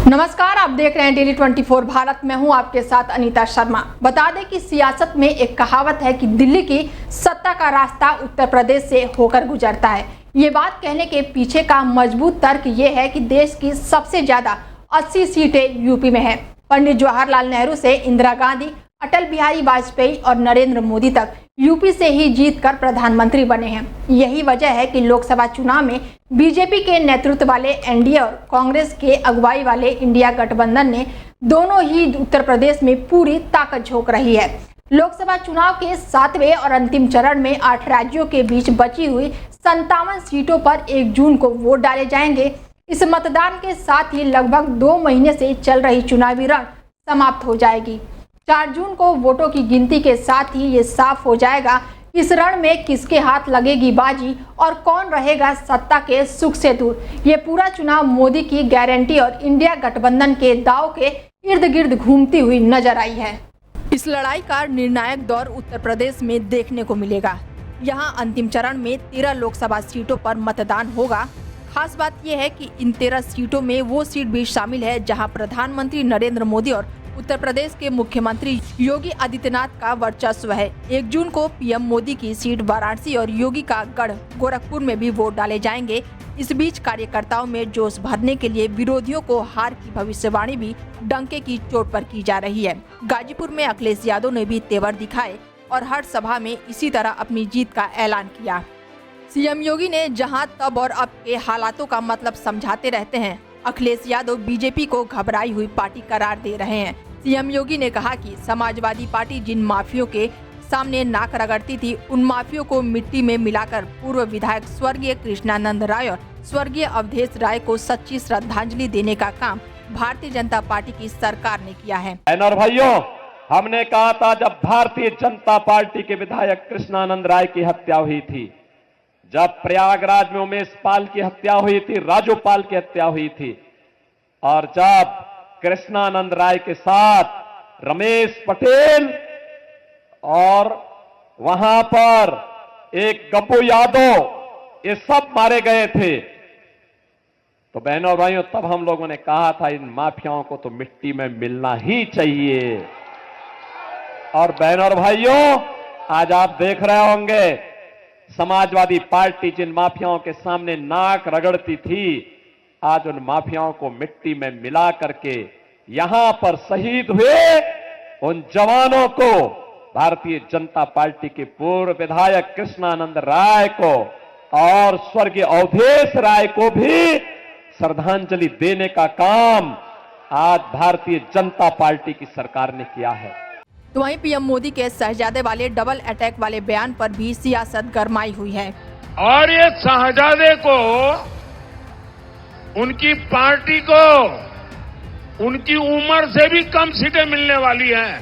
नमस्कार, आप देख रहे हैं डेली 24 भारत। मैं हूं आपके साथ अनीता शर्मा। बता दें कि सियासत में एक कहावत है कि दिल्ली की सत्ता का रास्ता उत्तर प्रदेश से होकर गुजरता है। ये बात कहने के पीछे का मजबूत तर्क ये है कि देश की सबसे ज्यादा 80 सीटें यूपी में है। पंडित जवाहरलाल नेहरू से इंदिरा गांधी, अटल बिहारी वाजपेयी और नरेंद्र मोदी तक यूपी से ही जीतकर प्रधानमंत्री बने हैं। यही वजह है कि लोकसभा चुनाव में बीजेपी के नेतृत्व वाले एनडीए और कांग्रेस के अगुवाई वाले इंडिया गठबंधन ने दोनों ही उत्तर प्रदेश में पूरी ताकत झोंक रही है। लोकसभा चुनाव के 7वें और अंतिम चरण में 8 राज्यों के बीच बची हुई 57 सीटों पर 1 जून को वोट डाले जाएंगे। इस मतदान के साथ ही लगभग 2 महीने से चल रही चुनावी रण समाप्त हो जाएगी। 4 जून को वोटों की गिनती के साथ ही ये साफ हो जाएगा इस रण में किसके हाथ लगेगी बाजी और कौन रहेगा सत्ता के सुख से दूर। ये पूरा चुनाव मोदी की गारंटी और इंडिया गठबंधन के दांव के इर्द गिर्द घूमती हुई नजर आई है। इस लड़ाई का निर्णायक दौर उत्तर प्रदेश में देखने को मिलेगा। यहाँ अंतिम चरण में 13 लोकसभा सीटों पर मतदान होगा। खास बात यह है कि इन 13 सीटों में वो सीट भी शामिल है जहाँ प्रधानमंत्री नरेंद्र मोदी और उत्तर प्रदेश के मुख्यमंत्री योगी आदित्यनाथ का वर्चस्व है। 1 जून को पीएम मोदी की सीट वाराणसी और योगी का गढ़ गोरखपुर में भी वोट डाले जाएंगे। इस बीच कार्यकर्ताओं में जोश भरने के लिए विरोधियों को हार की भविष्यवाणी भी डंके की चोट पर की जा रही है। गाजीपुर में अखिलेश यादव ने भी तेवर दिखाए और हर सभा में इसी तरह अपनी जीत का ऐलान किया। सीएम योगी ने जहां तब और अब के हालातों का मतलब समझाते रहते हैं, अखिलेश यादव बीजेपी को घबराई हुई पार्टी करार दे रहे हैं। सीएम योगी ने कहा कि समाजवादी पार्टी जिन माफियों के सामने नाक रगड़ती थी, उन माफियों को मिट्टी में मिलाकर पूर्व विधायक स्वर्गीय कृष्णानंद राय और स्वर्गीय अवधेश राय को सच्ची श्रद्धांजलि देने का काम भारतीय जनता पार्टी की सरकार ने किया है। और भाइयों, हमने कहा था जब भारतीय जनता पार्टी के विधायक कृष्णानंद राय की हत्या हुई थी, जब प्रयागराज में उमेश पाल की हत्या हुई थी, राजू पाल की हत्या हुई थी, और जब कृष्णानंद राय के साथ रमेश पटेल और वहां पर एक गप्पू यादव, ये सब मारे गए थे, तो बहनों और भाइयों, तब हम लोगों ने कहा था इन माफियाओं को तो मिट्टी में मिलना ही चाहिए। और बहनों और भाइयों, आज आप देख रहे होंगे समाजवादी पार्टी जिन माफियाओं के सामने नाक रगड़ती थी, आज उन माफियाओं को मिट्टी में मिला करके यहां पर शहीद हुए उन जवानों को, भारतीय जनता पार्टी के पूर्व विधायक कृष्णानंद राय को और स्वर्गीय अवधेश राय को भी श्रद्धांजलि देने का काम आज भारतीय जनता पार्टी की सरकार ने किया है। तो वहीं पीएम मोदी के शहजादे वाले डबल अटैक वाले बयान पर भी सियासत गरमाई हुई है। और ये शहजादे को, उनकी पार्टी को, उनकी उम्र से भी कम सीटें मिलने वाली हैं।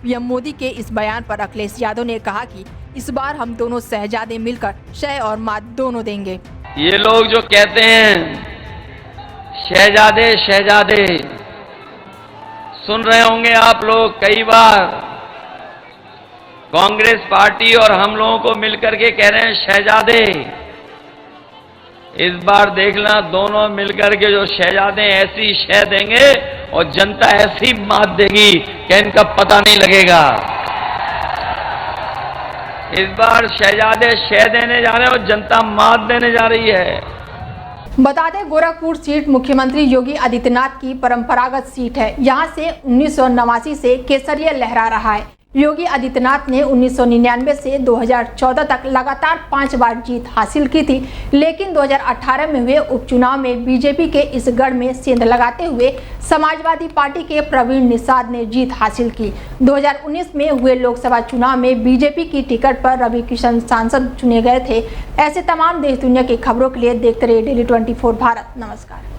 पीएम मोदी के इस बयान पर अखिलेश यादव ने कहा कि इस बार हम दोनों शहजादे मिलकर शह और मात दोनों देंगे। ये लोग जो कहते हैं शहजादे शहजादे, सुन रहे होंगे आप लोग कई बार कांग्रेस पार्टी और हम लोगों को मिलकर के कह रहे हैं शहजादे। इस बार देखना, दोनों मिलकर के जो शहजादे ऐसी शह देंगे और जनता ऐसी मात देगी कि इनका पता नहीं लगेगा। इस बार शहजादे शह देने जा रहे हैं और जनता मात देने जा रही है। बता दें, गोरखपुर सीट मुख्यमंत्री योगी आदित्यनाथ की परंपरागत सीट है। यहां से 1989 से केसरिया लहरा रहा है। योगी आदित्यनाथ ने 1999 से 2014 तक लगातार 5 बार जीत हासिल की थी, लेकिन 2018 में हुए उपचुनाव में बीजेपी के इस गढ़ में सेंध लगाते हुए समाजवादी पार्टी के प्रवीण निषाद ने जीत हासिल की। 2019 में हुए लोकसभा चुनाव में बीजेपी की टिकट पर रवि किशन सांसद चुने गए थे। ऐसे तमाम देश दुनिया की खबरों के लिए देखते रहिए डेली 24 भारत। नमस्कार।